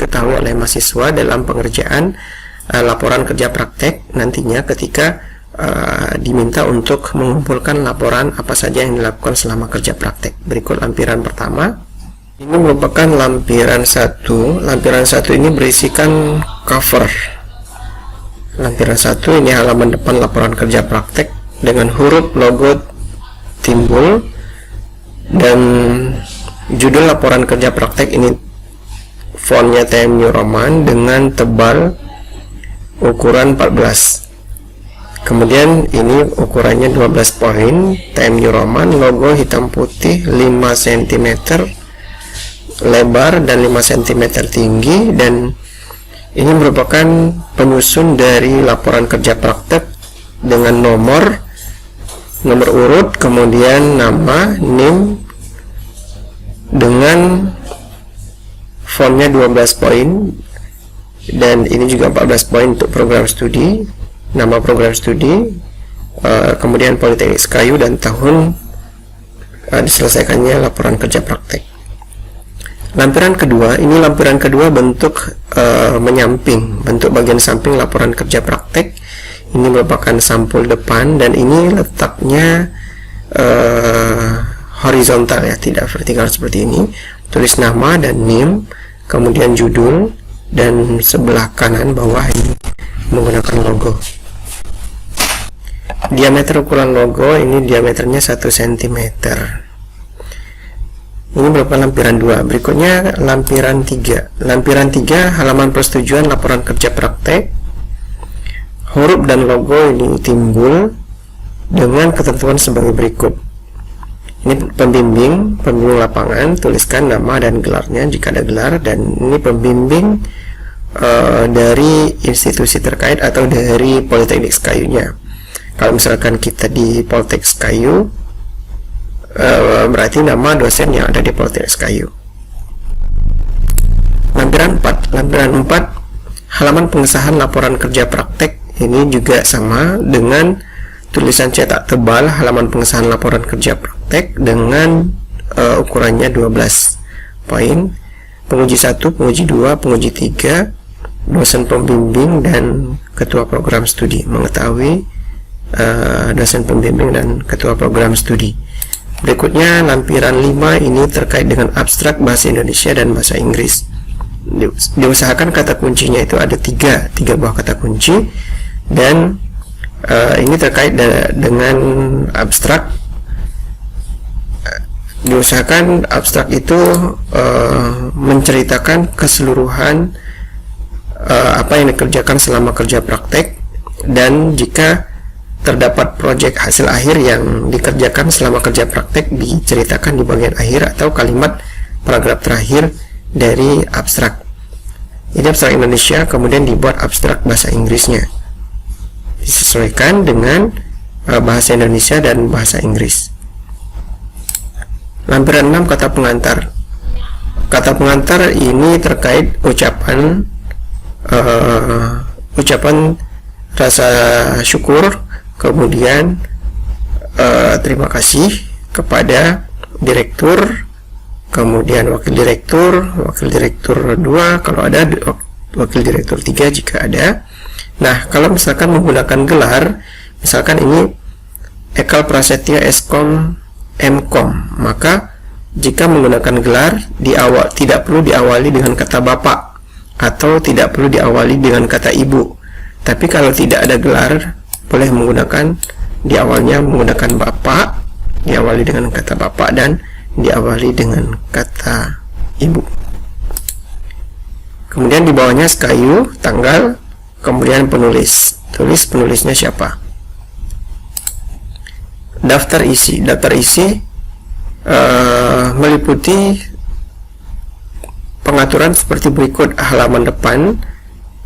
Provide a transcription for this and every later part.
diketahui oleh mahasiswa dalam pengerjaan laporan kerja praktek nantinya ketika diminta untuk mengumpulkan laporan apa saja yang dilakukan selama kerja praktek. Berikut lampiran pertama. Ini merupakan lampiran 1. Lampiran 1 ini berisikan cover. Lampiran 1 ini halaman depan laporan kerja praktek dengan huruf logo timbul, dan judul laporan kerja praktek ini fontnya Times New Roman dengan tebal ukuran 14. Kemudian ini ukurannya 12 poin, Times New Roman, logo hitam putih 5 cm lebar dan 5 cm tinggi, dan ini merupakan penyusun dari laporan kerja praktek dengan nomor urut, kemudian nama, NIM, dengan fontnya 12 poin, dan ini juga 14 poin untuk program studi, nama program studi, kemudian Politeknik Sekayu dan tahun diselesaikannya laporan kerja praktek. Lampiran kedua, ini lampiran kedua bentuk menyamping, bentuk bagian samping laporan kerja praktek. Ini merupakan sampul depan, dan ini letaknya horizontal ya, tidak vertikal seperti ini. Tulis nama dan NIM, kemudian judul, dan sebelah kanan bawah ini menggunakan logo. Diameter ukuran logo ini diameternya 1 cm. Ini merupakan lampiran 2. Berikutnya lampiran 3. Lampiran 3 halaman persetujuan laporan kerja praktek. Huruf dan logo ini timbul dengan ketentuan sebagai berikut. Ini pembimbing lapangan, tuliskan nama dan gelarnya jika ada gelar, dan ini pembimbing dari institusi terkait atau dari Politeknik Sekayunya. Kalau misalkan kita di Politeknik Sekayu, berarti nama dosen yang ada di Politeknik Sekayu. Lampiran 4. Lampiran 4 halaman pengesahan laporan kerja praktek. Ini juga sama dengan tulisan cetak tebal, halaman pengesahan laporan kerja praktek dengan ukurannya 12 poin. Penguji 1, penguji 2, penguji 3, dosen pembimbing dan ketua program studi. Mengetahui dosen pembimbing dan ketua program studi. Berikutnya lampiran 5 ini terkait dengan abstrak bahasa Indonesia dan bahasa Inggris. Diusahakan kata kuncinya itu ada tiga buah kata kunci, dan ini terkait dengan abstrak. Diusahakan abstrak itu menceritakan keseluruhan apa yang dikerjakan selama kerja praktek, dan jika terdapat proyek hasil akhir yang dikerjakan selama kerja praktek diceritakan di bagian akhir atau kalimat paragraf terakhir dari abstrak. Ini abstrak Indonesia, kemudian dibuat abstrak bahasa Inggrisnya, disesuaikan dengan bahasa Indonesia dan bahasa Inggris. Lampiran 6 kata pengantar. Kata pengantar ini terkait ucapan rasa syukur, kemudian terima kasih kepada direktur, kemudian wakil direktur 2 kalau ada, wakil direktur 3 jika ada. Nah, kalau misalkan menggunakan gelar, misalkan ini Ekal Prasetya Eskom Mkom, maka jika menggunakan gelar tidak perlu diawali dengan kata bapak atau tidak perlu diawali dengan kata ibu. Tapi kalau tidak ada gelar, boleh menggunakan di awalnya menggunakan bapak, diawali dengan kata bapak, dan diawali dengan kata ibu. Kemudian di bawahnya Sekayu, tanggal, kemudian penulis. Tulis penulisnya siapa. Daftar isi. Daftar isi meliputi pengaturan seperti berikut. Halaman depan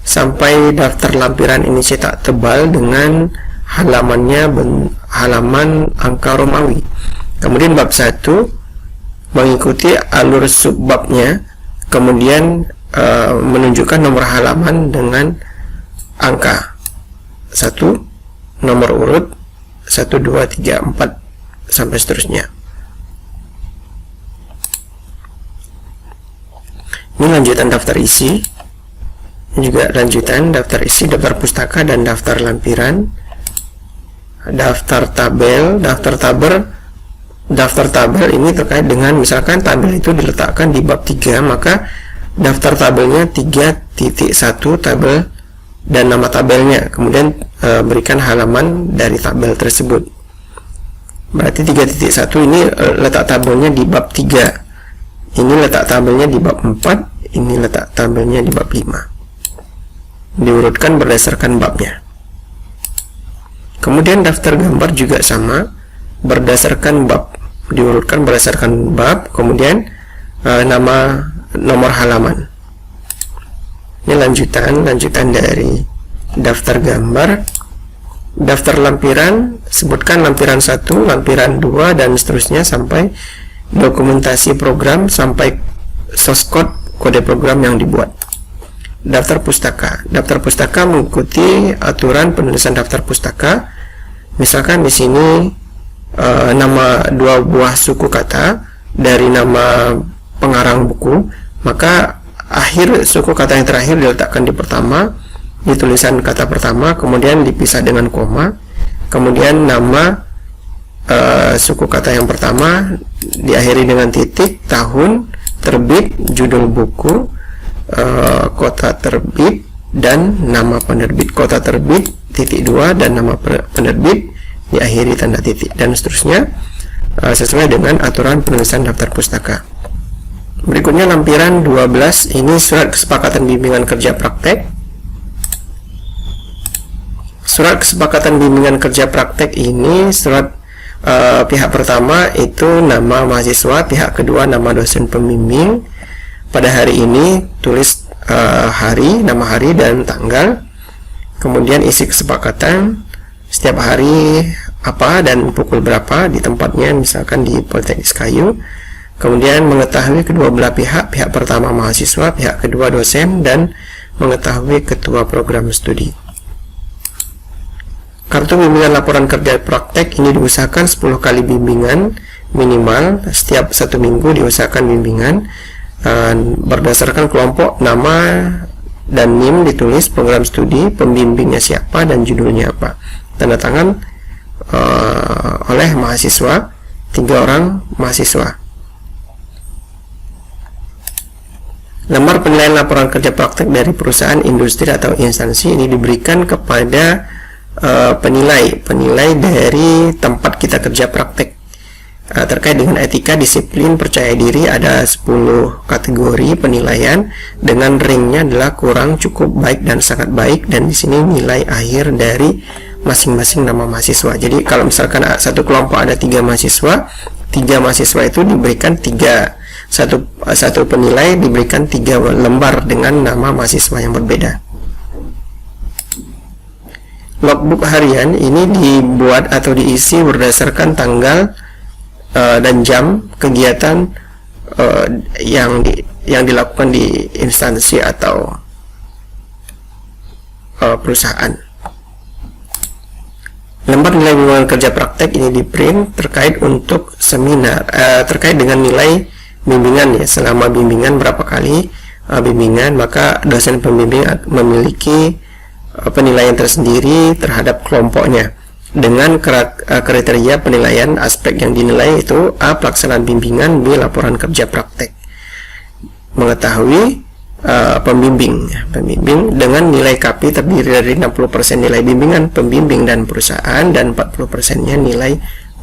sampai daftar lampiran ini cetak tebal dengan halaman angka Romawi. Kemudian bab 1 mengikuti alur subbabnya, kemudian menunjukkan nomor halaman dengan angka 1, nomor urut 1, 2, 3, 4 sampai seterusnya. Ini lanjutan daftar isi, ini juga lanjutan daftar isi, daftar pustaka dan daftar lampiran, daftar tabel. Daftar tabel ini terkait dengan misalkan tabel itu diletakkan di bab 3, maka daftar tabelnya 3.1 tabel dan nama tabelnya, kemudian berikan halaman dari tabel tersebut. Berarti 3.1 ini letak tabelnya di bab 3. Ini letak tabelnya di bab 4, ini letak tabelnya di bab 5. Diurutkan berdasarkan babnya. Kemudian daftar gambar juga sama, berdasarkan bab, diurutkan berdasarkan bab, kemudian nomor halaman. Ini lanjutan dari daftar gambar. Daftar lampiran, sebutkan lampiran 1, lampiran 2 dan seterusnya sampai dokumentasi program sampai source code kode program yang dibuat. Daftar pustaka mengikuti aturan penulisan daftar pustaka. Misalkan di sini nama 2 buah suku kata dari nama pengarang buku, maka akhir suku kata yang terakhir diletakkan di pertama, di tulisan kata pertama, kemudian dipisah dengan koma, kemudian nama suku kata yang pertama diakhiri dengan titik, tahun, terbit, judul buku, kota terbit dan nama penerbit. Kota terbit, titik 2 dan nama penerbit diakhiri tanda titik dan seterusnya, sesuai dengan aturan penulisan daftar pustaka. Berikutnya lampiran 12, ini surat kesepakatan bimbingan kerja praktek. Surat kesepakatan bimbingan kerja praktek ini surat pihak pertama itu nama mahasiswa, pihak kedua nama dosen pembimbing. Pada hari ini tulis nama hari dan tanggal. Kemudian isi kesepakatan setiap hari apa dan pukul berapa di tempatnya, misalkan di Politeknik Kayu. Kemudian mengetahui kedua belah pihak, pihak pertama mahasiswa, pihak kedua dosen, dan mengetahui ketua program studi. Kartu bimbingan laporan kerja praktek ini diusahakan 10 kali bimbingan minimal, setiap 1 minggu diusahakan bimbingan berdasarkan kelompok, nama dan NIM ditulis, program studi, pembimbingnya siapa dan judulnya apa. Tanda tangan oleh mahasiswa, 3 orang mahasiswa. Lembar penilaian laporan kerja praktek dari perusahaan, industri atau instansi ini diberikan kepada penilai dari tempat kita kerja praktek. Terkait dengan etika, disiplin, percaya diri, ada 10 kategori penilaian dengan ringnya adalah kurang, cukup, baik, dan sangat baik, dan di sini nilai akhir dari masing-masing nama mahasiswa. Jadi kalau misalkan satu kelompok ada 3 mahasiswa, 3 mahasiswa itu diberikan satu penilai diberikan 3 lembar dengan nama mahasiswa yang berbeda. Logbook harian ini dibuat atau diisi berdasarkan tanggal dan jam kegiatan yang dilakukan di instansi atau perusahaan. Lembar nilai bimbingan kerja praktek ini di-print terkait untuk seminar, terkait dengan nilai bimbingan ya, selama bimbingan berapa kali bimbingan, maka dosen pembimbing memiliki penilaian tersendiri terhadap kelompoknya dengan kriteria penilaian. Aspek yang dinilai itu A. pelaksanaan bimbingan, B. laporan kerja praktek. Mengetahui pembimbing dengan nilai KP terdiri dari 60% nilai bimbingan pembimbing dan perusahaan dan 40%-nya nilai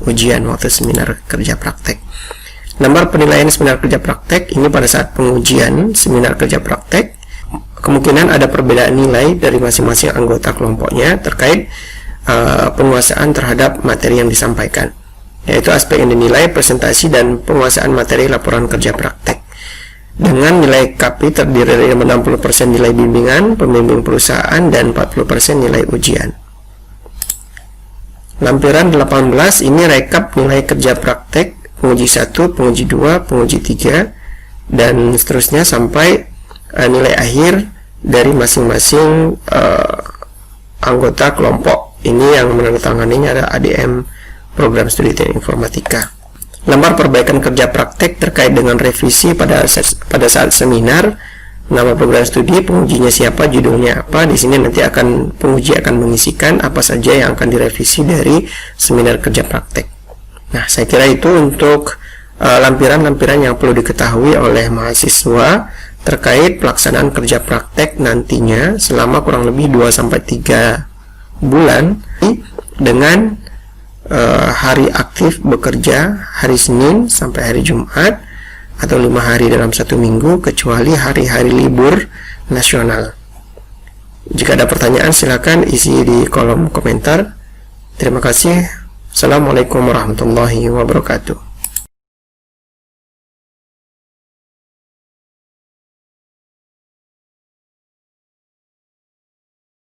ujian waktu seminar kerja praktek. Lembar penilaian seminar kerja praktek ini pada saat pengujian seminar kerja praktek kemungkinan ada perbedaan nilai dari masing-masing anggota kelompoknya terkait penguasaan terhadap materi yang disampaikan, yaitu aspek yang dinilai, presentasi, dan penguasaan materi laporan kerja praktek. Dengan nilai KP terdiri dari 60% nilai bimbingan, pembimbing perusahaan, dan 40% nilai ujian. Lampiran 18 ini rekap nilai kerja praktek penguji 1, penguji 2, penguji 3, dan seterusnya sampai nilai akhir dari masing-masing anggota kelompok. Ini yang menandatanganinya ada ADM program studi teknik informatika. lembar perbaikan kerja praktek terkait dengan revisi pada saat seminar, nama program studi, pengujinya siapa, judulnya apa. Di sini nanti penguji akan mengisikan apa saja yang akan direvisi dari seminar kerja praktek. Nah, saya kira itu untuk lampiran-lampiran yang perlu diketahui oleh mahasiswa terkait pelaksanaan kerja praktek nantinya selama kurang lebih 2-3 bulan dengan hari aktif bekerja hari Senin sampai hari Jumat atau 5 hari dalam 1 minggu kecuali hari-hari libur nasional. Jika ada pertanyaan silakan isi di kolom komentar. Terima kasih. Assalamualaikum warahmatullahi wabarakatuh.